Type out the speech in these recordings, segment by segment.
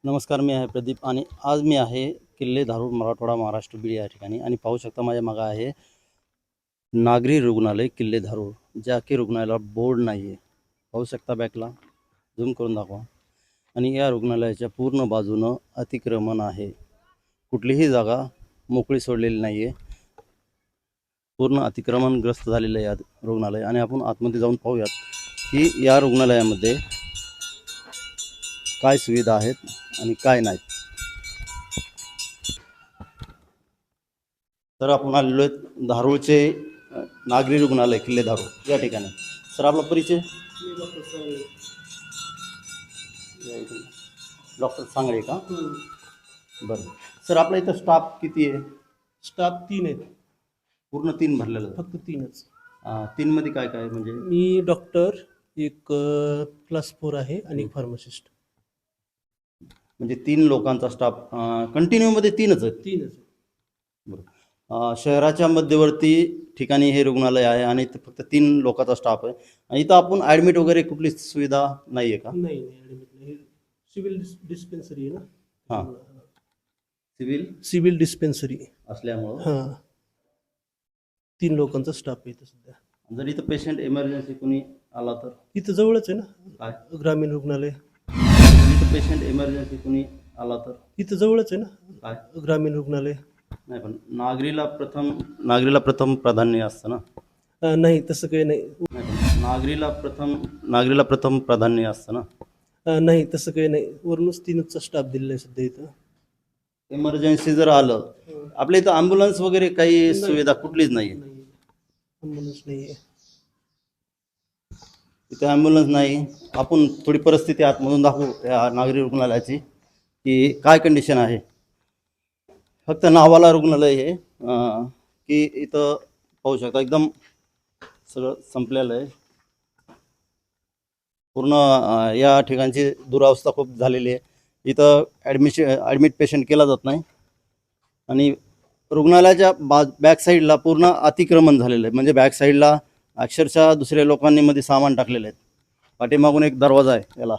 नमस्कार, मी आहे प्रदीप आणि आज मी आहे किल्ले धारूर मराठवाडा महाराष्ट्र बीड या ठिकाणी आणि पाहू शकता माझ्या मागं आहे नागरी रुग्णालय किल्ले धारूर, ज्या की रुग्णालयाला बोर्ड नाही आहे. पाहू शकता बॅकला झूम करून दाखवा. आणि या रुग्णालयाच्या पूर्ण बाजूनं अतिक्रमण आहे. कुठलीही जागा मोकळी सोडलेली नाही आहे. पूर्ण अतिक्रमणग्रस्त झालेलं आहे या रुग्णालय. आणि आपण आतमध्ये जाऊन पाहूयात की या रुग्णालयामध्ये काय सुविधा आहेत आणि काय नाहीत. तर आपण आलेलो आहे धारूरचे नागरी रुग्णालय किल्ले धारूर या ठिकाणी. सर, आपला परिचय? डॉक्टर सांगळे का? बरं सर, आपल्या इथं स्टाफ किती आहे? स्टाफ 3 आहेत. पूर्ण 3 भरलेलं आहे? फक्त 3च. 3 मध्ये काय काय म्हणजे? मी डॉक्टर, एक क्लास 4 आहे आणि एक फार्मासिस्ट. म्हणजे 3 लोकांचा स्टाफ कंटिन्यू मध्ये 3च आहेत? 3च. बरं. शहराच्या मध्यवर्ती ठिकाणी हे रुग्णालय आहे आणि इथं फक्त 3 लोकांचा स्टाफ आहे. आणि इथं आपण ॲडमिट वगैरे कुठली सुविधा नाही आहे का? नाही ॲडमिट नाही. सिव्हिल डिस्पेन्सरी आहे ना. हां, सिव्हिल डिस्पेन्सरी असल्यामुळं हां. 3 लोकांचा स्टाफ आहे इथं सध्या. जर इथं पेशंट इमर्जन्सी कोणी आला तर? इथं जवळच आहे ना काय ग्रामीण रुग्णालय. इथं पेशंट इमर्जन्सी कोणी आला तर? इथं जवळच आहे ना काय ग्रामीण रुग्णालय. नाही, पण नागरीला प्रथम प्राधान्य असतं ना? नाही तसं काही नाही. नाही, पण नागरीला प्रथम प्राधान्य असतं ना? नाही तसं काही नाही. वरूनच 3चा स्टाफ दिलेला आहे सध्या इथं. इमर्जन्सी जर आलं, आपल्या इथं ॲम्ब्युलन्स वगैरे काही सुविधा कुठलीच नाही आहे? ॲम्ब्युलन्स नाही आहे इथे ॲम्ब्युलन्स नाही. आपण थोडी परिस्थिती आतमधून दाखवू या नागरी रुग्णालयाची की काय कंडिशन आहे. फक्त नावाला रुग्णालय हे की इथं पाहू शकता एकदम सगळं संपलेलं आहे. पूर्ण या ठिकाणची दुरावस्था खूप झालेली आहे. इथं ॲडमिट पेशंट केला जात नाही. आणि रुग्णालयाच्या बॅक साईडला पूर्ण अतिक्रमण झालेलं आहे. म्हणजे बॅक साईडला अक्षरशः दुसऱ्या लोकांनी मध्ये सामान टाकलेलं आहे. पाठीमागून एक दरवाजा आहे याला.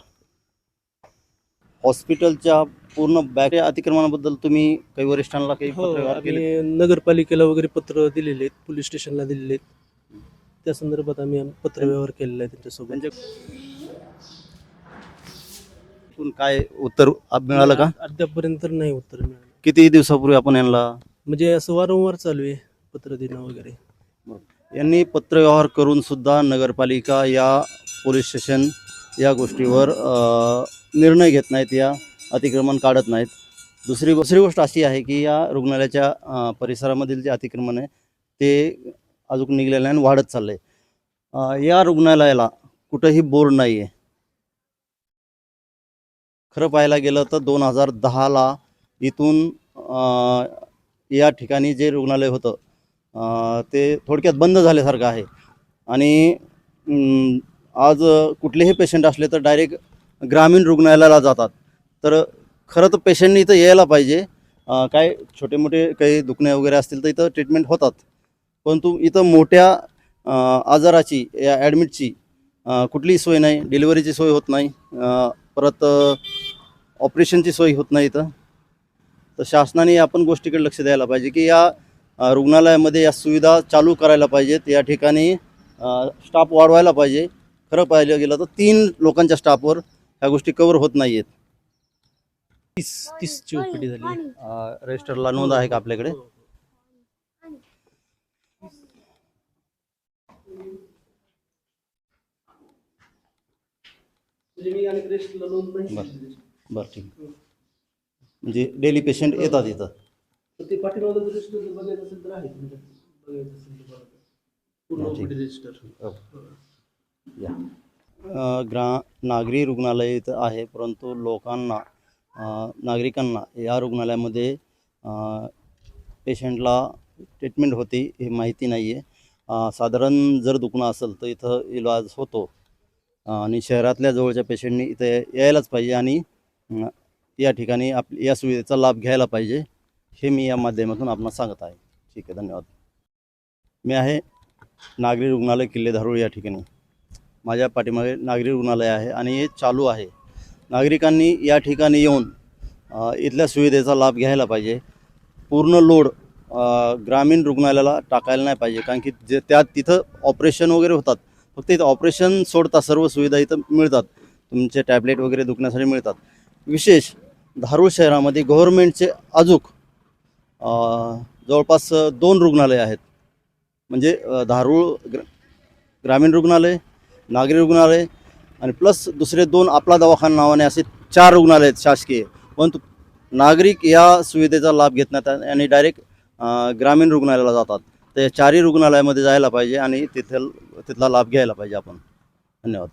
हॉस्पिटलच्या पूर्ण बॅक अतिक्रमणाबद्दल तुम्ही काही वरिष्ठांना काही हो, पत्र व्यवहार केले? आम्ही नगरपालिकेला वगैरे पत्र दिलेले आहेत, पोलीस स्टेशनला दिलेले आहेत. त्या संदर्भात आम्ही पत्रव्यवहार केलेला आहे त्यांच्यासोबत. म्हणजे काय उत्तर मिळालं का? अद्यापर्यंत तर नाही उत्तर मिळालं. किती दिवसापूर्वी आपण यांना म्हणजे असं वारंवार चालू आहे पत्र देणं वगैरे. यांनी पत्रव्यवहार करून सुद्धा नगरपालिका या पोलीस स्टेशन या गोष्टीवर निर्णय घेत नाहीत, या अतिक्रमण काढत नाहीत. दुसरी गोष्ट अशी आहे की या रुग्णालयाच्या परिसरामधील जे अतिक्रमण आहे ते अजून निघलेलं आहे आणि वाढत चाललं आहे. या रुग्णालयाला कुठंही बोर्ड नाही आहे. खरं पाहायला गेलं तर 2010ला इथून या ठिकाणी जे रुग्णालय होतं ते थोडक्यात बंद झाल्यासारखं आहे. आणि आज कुठलेही पेशंट असले तर डायरेक्ट ग्रामीण रुग्णालयाला जातात. तर खरं तर पेशंटनी इथं यायला पाहिजे. काय छोटे मोठे काही दुखणे वगैरे असतील तर इथं ट्रीटमेंट होतात. परंतु इथं मोठ्या आजाराची या ॲडमिटची कुठलीही सोय नाही. डिलिव्हरीची सोय होत नाही. परत ऑपरेशनची सोय होत नाही इथं. तर शासनाने आपण गोष्टीकडे लक्ष द्यायला पाहिजे की या रुग्णालयामध्ये या सुविधा चालू करायला पाहिजेत. या ठिकाणी स्टाफ वाढवायला पाहिजे. खरं पाहिलं गेलं तर 3 लोकांच्या स्टाफवर ह्या गोष्टी कवर होत नाही आहेत. 30ची ओपीडी झाली. रजिस्टरला नोंद आहे का आपल्याकडे? बरं, ठीक. म्हणजे डेली पेशंट येतात इथं? ते पाठीमागं रजिस्टर बघायचं असेल तर आहे तुमच्याकडे. बघायचं असेल तर बघा. पूर्ण ओपीडी रजिस्टर. नागरी रुग्णालय इथं आहे, परंतु नागरिकांना या रुग्णालयामध्ये पेशंटला ट्रीटमेंट होती हे माहिती नाही आहे. साधारण जर दुखणं असेल तर इथं इलाज होतो. आणि शहरातल्या जवळच्या पेशंटनी इथं यायलाच पाहिजे आणि या ठिकाणी या सुविधेचा लाभ घ्यायला पाहिजे, हे मी या माध्यमातून आपणास सांगत आहे. ठीक आहे, धन्यवाद. मी आहे नागरी रुग्णालय किल्ले धारूर या ठिकाणी. माझ्या पाठीमागे नागरी रुग्णालय आहे आणि हे चालू आहे. नागरिकांनी या ठिकाणी येऊन इथल्या सुविधेचा लाभ घ्यायला पाहिजे. पूर्ण लोड ग्रामीण रुग्णालयाला टाकायला नाही पाहिजे, कारण की जे तिथं ऑपरेशन वगैरे होतात. फक्त इथं ऑपरेशन सोडता सर्व सुविधा इथं मिळतात. तुमचे टॅबलेट वगैरे दुखण्यासाठी मिळतात. विशेष धारूर शहरामध्ये गव्हर्नमेंटचे अजूक जवळपास 2 रुग्णालय आहेत. म्हणजे धारूर ग्रामीण रुग्णालय, नागरी रुग्णालय आणि प्लस दुसरे 2 आपला दवाखाना नावाने असे 4 रुग्णालय आहेत शासकीय. परंतु नागरिक या सुविधेचा लाभ घेत नाहीत आणि डायरेक्ट ग्रामीण रुग्णालयाला जातात. तर या 4ही रुग्णालयामध्ये जायला पाहिजे आणि तिथला लाभ घ्यायला पाहिजे आपण. धन्यवाद.